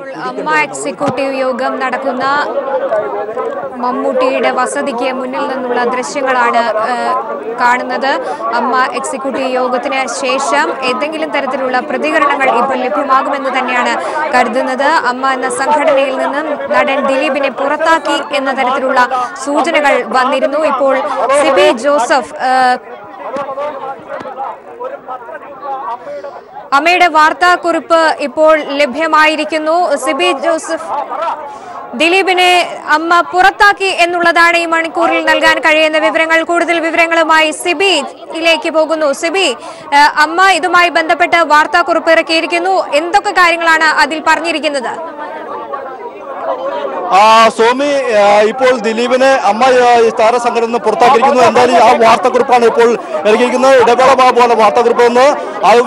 അമ്മ എക്സിക്യൂട്ടീവ് യോഗം നടക്കുന്ന മമ്മൂട്ടിയുടെ വസതിക്ക് മുന്നിൽ നിന്നുള്ള ദൃശ്യങ്ങളാണ് കാണുന്നത്. അമ്മ എക്സിക്യൂട്ടീവ് യോഗത്തിന് ശേഷം ഏതെങ്കിലും തരത്തിലുള്ള പ്രതികരണങ്ങൾ ഇപ്പോൾ ലഭ്യമാകുമെന്ന് തന്നെയാണ് കരുതുന്നത്. അമ്മ എന്ന സംഘടനയിൽ നിന്നും നടൻ ദിലീപിനെ പുറത്താക്കി എന്ന തരത്തിലുള്ള സൂചനകൾ വന്നിരുന്നു. ഇപ്പോൾ സിബി ജോസഫ് അമ്മയുടെ വാർത്താക്കുറിപ്പ് ഇപ്പോൾ ലഭ്യമായിരിക്കുന്നു. സിബി ജോസഫ്, ദിലീപിനെ അമ്മ പുറത്താക്കി എന്നുള്ളതാണ് ഈ മണിക്കൂറിൽ നൽകാൻ കഴിയുന്ന വിവരങ്ങൾ. കൂടുതൽ വിവരങ്ങളുമായി സിബിയിലേക്ക് പോകുന്നു. സിബി, അമ്മ ഇതുമായി ബന്ധപ്പെട്ട് വാർത്താക്കുറിപ്പ് ഇറക്കിയിരിക്കുന്നു. എന്തൊക്കെ കാര്യങ്ങളാണ് അതിൽ പറഞ്ഞിരിക്കുന്നത്? സോമി, ഇപ്പോൾ ദിലീപിനെ അമ്മ താരസംഘടന നിന്ന് പുറത്താക്കിയിരിക്കുന്നു. എന്തായാലും ആ വാർത്താക്കുറിപ്പാണ് ഇപ്പോൾ ഇറക്കിയിരിക്കുന്നത്. ഇടവേള ബാബുവാണ് വാർത്താക്കുറിപ്പ് എന്ന്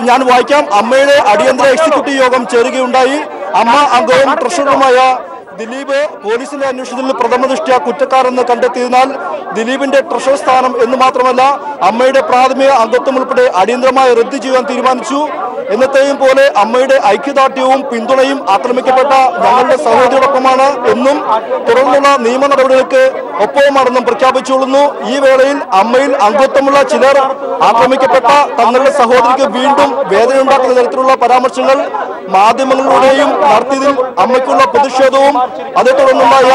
ഞാൻ വായിക്കാം. അമ്മയുടെ അടിയന്തര എക്സിക്യൂട്ടീവ് യോഗം ചേരുകയുണ്ടായി. അമ്മ അംഗവും ട്രഷററുമായ ദിലീപ് പോലീസിന്റെ അന്വേഷണത്തിൽ പ്രഥമ ദൃഷ്ട്യാ കുറ്റക്കാരെന്ന് കണ്ടെത്തിയതിനാൽ ദിലീപിന്റെ ട്രഷറർ സ്ഥാനം എന്ന് മാത്രമല്ല അമ്മയുടെ പ്രാഥമിക അംഗത്വം ഉൾപ്പെടെ അടിയന്തരമായി റദ്ദു ചെയ്യാൻ തീരുമാനിച്ചു. എന്നത്തെയും പോലെ അമ്മയുടെ ഐക്യദാർഢ്യവും പിന്തുണയും ആക്രമിക്കപ്പെട്ട ഞങ്ങളുടെ സഹോദരിയോടൊപ്പമാണ് എന്നും തുടർന്നുള്ള നിയമ നടപടികൾക്ക് ഒപ്പവുമാണെന്നും പ്രഖ്യാപിച്ചുകൊള്ളുന്നു. ഈ വേളയിൽ അമ്മയിൽ അംഗത്വമുള്ള ചിലർ ആക്രമിക്കപ്പെട്ട തങ്ങളുടെ സഹോദരിക്ക് വീണ്ടും വേദനയുണ്ടാക്കുന്ന തരത്തിലുള്ള പരാമർശങ്ങൾ മാധ്യമങ്ങളിലൂടെയും നടത്തിയതിൽ അമ്മയ്ക്കുള്ള പ്രതിഷേധവും അതേ തുടർന്നുണ്ടായ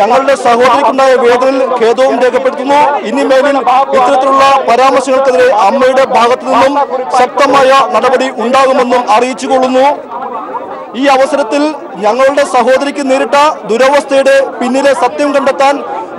ഞങ്ങളുടെ സഹോദരിക്കുണ്ടായ വേദനയിൽ ഖേദവും രേഖപ്പെടുത്തുന്നു. ഇനിമേലിൽ ഇത്തരത്തിലുള്ള പരാമർശങ്ങൾക്കെതിരെ അമ്മയുടെ ഭാഗത്തു നിന്നും ശക്തമായ നടപടി ഉണ്ടാകുമെന്നും അറിയിച്ചുകൊള്ളുന്നു. ഈ അവസരത്തിൽ ഞങ്ങളുടെ സഹോദരിക്ക് നേരിട്ട ദുരവസ്ഥയുടെ പിന്നിലെ സത്യം കണ്ടെത്താൻ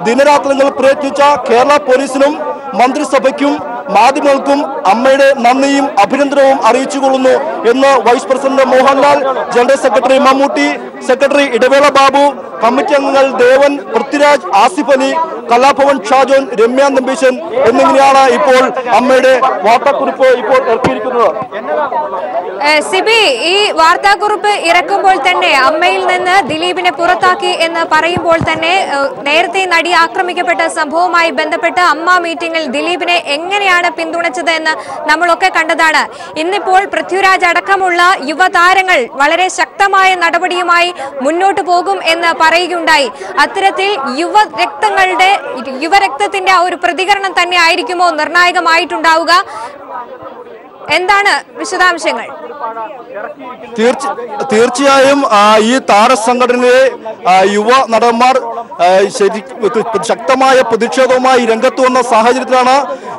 ദിനരാത്രങ്ങൾ പ്രയത്നിച്ച കേരള പോലീസിനും മന്ത്രിസഭയ്ക്കും മാധ്യമങ്ങൾക്കും അമ്മയുടെ നന്ദിയും അഭിനന്ദനവും അറിയിച്ചുകൊള്ളുന്നു എന്ന് vice president Mohanlal, general secretary Mammootty, secretary Idavela Babu, committee അംഗങ്ങൾ ദേവൻ, പൃഥ്വിരാജ്, ആസിഫ് അലി, കലാഭവൻ ഷാജോൻ, രമ്യ നമ്പീശൻ എന്നിങ്ങനെയാണ് ഇപ്പോൾ അമ്മയുടെ വാർത്താക്കുറിപ്പ് ഇപ്പോൾ ഇറക്കിയിരിക്കുന്നത്. സിബി, ഈ വാർത്താക്കുറിപ്പ് ഇറക്കുമ്പോൾ തന്നെ അമ്മയിൽ നിന്ന് ദിലീപിനെ പുറത്താക്കി എന്ന് പറയുമ്പോൾ തന്നെ നേരത്തെ നടി ആക്രമിക്കപ്പെട്ട സംഭവവുമായി ബന്ധപ്പെട്ട് അമ്മ മീറ്റിംഗിൽ ദിലീപിനെ എങ്ങനെയാണ് പിന്തുണച്ചത് എന്ന് നമ്മളൊക്കെ കണ്ടതാണ്. ഇന്നിപ്പോൾ പൃഥ്വിരാജ് അടക്കമുള്ള യുവതാരങ്ങൾ വളരെ ശക്തമായ നടപടിയുമായി മുന്നോട്ട് പോകും എന്ന് പറയുകയുണ്ടായി. അത്തരത്തിൽ യുവരക്തത്തിന്റെ ആ ഒരു പ്രതികരണം തന്നെ ആയിരിക്കുമോ നിർണായകമായിട്ടുണ്ടാവുക? എന്താണ് വിശദാംശങ്ങൾ? തീർച്ചയായും ഈ താരസംഘടനയിലെ യുവ നടന്മാർ ശക്തമായ പ്രതിഷേധവുമായി രംഗത്ത് വന്ന സാഹചര്യത്തിലാണ്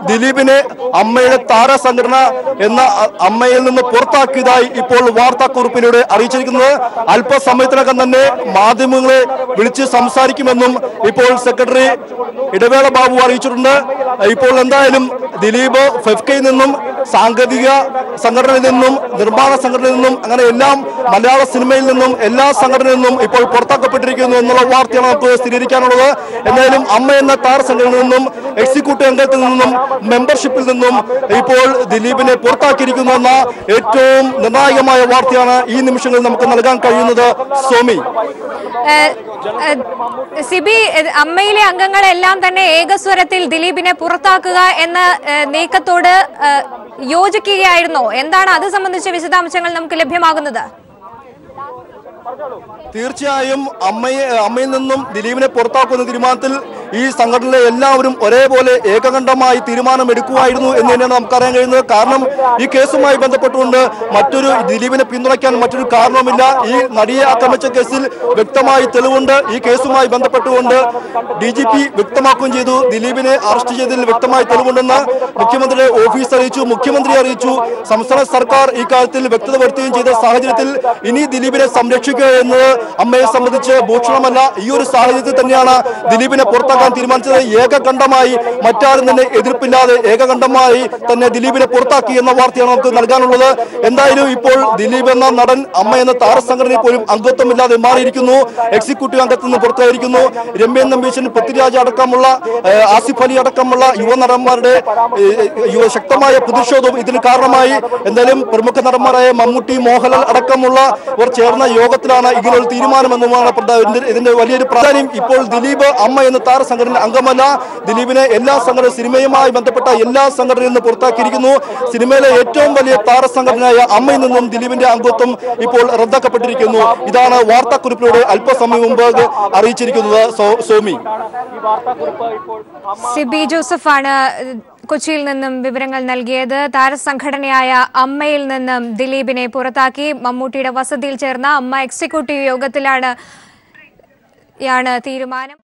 ദിലീപിനെ അമ്മയുടെ താരസംഘടന എന്ന അമ്മയിൽ നിന്ന് പുറത്താക്കിയതായി ഇപ്പോൾ വാർത്താക്കുറിപ്പിലൂടെ അറിയിച്ചിരിക്കുന്നത്. അല്പസമയത്തിനകം തന്നെ മാധ്യമങ്ങളെ വിളിച്ച് സംസാരിക്കുമെന്നും ഇപ്പോൾ സെക്രട്ടറി ഇടവേള ബാബു അറിയിച്ചിട്ടുണ്ട്. ഇപ്പോൾ എന്തായാലും ദിലീപ് ഫെഫ്കയിൽ നിന്നും സാങ്കേതിക സംഘടനയിൽ നിന്നും നിർമ്മാണ സംഘടനയിൽ നിന്നും അങ്ങനെ എല്ലാം മലയാള സിനിമയിൽ നിന്നും എല്ലാ സംഘടനയിൽ നിന്നും ഇപ്പോൾ പുറത്താക്കപ്പെട്ടിരിക്കുന്നു എന്നുള്ള വാർത്തയാണ് നമുക്ക് സ്ഥിരീകരിക്കാനുള്ളത്. എന്തായാലും അമ്മ എന്ന താരസംഘടനയിൽ നിന്നും എക്സിക്യൂട്ടീവ് അംഗത്തിൽ നിന്നും മെമ്പർഷിപ്പിൽ നിന്നും ഇപ്പോൾ ദിലീപിനെ പുറത്താക്കിയിരിക്കുന്നു എന്ന ഏറ്റവും നിർണായകമായ വാർത്തയാണ് ഈ നിമിഷങ്ങളിൽ നമുക്ക് നൽകാൻ കഴിയുന്നത്. സോമി, സിബി, അമ്മയിലെ അംഗങ്ങളെല്ലാം തന്നെ ഏകസ്വരത്തിൽ ദിലീപിനെ പുറത്താക്കുക എന്ന നീക്കത്തോട് യോജിക്കുകയായിരുന്നോ? എന്താണ് അത് സംബന്ധിച്ച വിശദാംശങ്ങൾ നമുക്ക് ലഭ്യമാകുന്നത്? തീർച്ചയായും അമ്മയിൽ നിന്നും ദിലീപിനെ പുറത്താക്കുന്ന തീരുമാനത്തിൽ ഈ സംഘടനയിലെ എല്ലാവരും ഒരേപോലെ ഏകകണ്ഠമായി തീരുമാനമെടുക്കുമായിരുന്നു എന്ന് തന്നെയാണ് നമുക്കറിയാൻ കഴിയുന്നത്. കാരണം ഈ കേസുമായി ബന്ധപ്പെട്ടുകൊണ്ട് ദിലീപിനെ പിന്തുണയ്ക്കാൻ മറ്റൊരു കാരണവുമില്ല. ഈ നടിയെ ആക്രമിച്ച കേസിൽ വ്യക്തമായി തെളിവുണ്ട്. ഈ കേസുമായി ബന്ധപ്പെട്ടുകൊണ്ട് DGP വ്യക്തമാക്കുകയും ചെയ്തു. ദിലീപിനെ അറസ്റ്റ് ചെയ്തതിൽ വ്യക്തമായി തെളിവുണ്ടെന്ന് മുഖ്യമന്ത്രിയുടെ ഓഫീസ് അറിയിച്ചു, മുഖ്യമന്ത്രി അറിയിച്ചു. സംസ്ഥാന സർക്കാർ ഈ കാര്യത്തിൽ വ്യക്തത വരുത്തുകയും ചെയ്ത സാഹചര്യത്തിൽ ഇനി ദിലീപിനെ സംരക്ഷിക്കുക എന്നത് അമ്മയെ സംബന്ധിച്ച് ഭൂഷണമല്ല. ഈ ഒരു സാഹചര്യത്തിൽ തന്നെയാണ് ദിലീപിനെ പുറത്താക്കാൻ തീരുമാനിച്ചത്. ഏകകണ്ഠമായി മറ്റാരും തന്നെ എതിർപ്പില്ലാതെ ഏകകണ്ഠമായി തന്നെ ദിലീപിനെ പുറത്താക്കി എന്ന വാർത്തയാണ് നമുക്ക് നൽകാനുള്ളത്. എന്തായാലും ഇപ്പോൾ ദിലീപ് എന്ന നടൻ അമ്മ എന്ന താരസംഘടനയിൽ പോലും അംഗത്വമില്ലാതെ മാറിയിരിക്കുന്നു. എക്സിക്യൂട്ടീവ് അംഗത്തിൽ നിന്ന് പുറത്തായിരിക്കുന്നു. രമ്യ നമ്പീശൻ, പൃഥ്വിരാജ് അടക്കമുള്ള ആസിഫ് അലി അടക്കമുള്ള യുവ നടന്മാരുടെ ശക്തമായ പ്രതിഷേധവും ഇതിന് കാരണമായി. എന്തായാലും പ്രമുഖ നടന്മാരായ മമ്മൂട്ടി, മോഹൻലാൽ അടക്കമുള്ളവർ ചേർന്ന യോഗത്തിലാണ് ഇങ്ങനൊരു തീരുമാനമെന്നുമാണ് ഇതിന്റെ വലിയൊരു പ്രാധാന്യം. ഇപ്പോൾ ദിലീപ് അമ്മ എന്ന താരസംഘടന സംഘടന അംഗമല്ല. ദിലീപിനെ എല്ലാ സംഘടന സിനിമയുമായി ബന്ധപ്പെട്ട എല്ലാ സംഘടനയിൽ നിന്ന് പുറത്താക്കിയിരിക്കുന്നു. സിനിമയിലെ ഏറ്റവും വലിയ താരസംഘടനയായ അമ്മയിൽ നിന്നും ദിലീപിന്റെ അംഗത്വം ഇപ്പോൾ റദ്ദാക്കപ്പെട്ടിരിക്കുന്നു. ഇതാണ് വാർത്താക്കുറിപ്പിലൂടെ അല്പസമയം മുമ്പ് അറിയിച്ചിരിക്കുന്നത്. സോമി, സിബി ജോസഫാണ് കൊച്ചിയിൽ നിന്നും വിവരങ്ങൾ നൽകിയത്. താരസംഘടനയായ അമ്മയിൽ നിന്നും ദിലീപിനെ പുറത്താക്കി. മമ്മൂട്ടിയുടെ വസതിയിൽ ചേർന്ന അമ്മ എക്സിക്യൂട്ടീവ് യോഗത്തിലാണ് തീരുമാനം.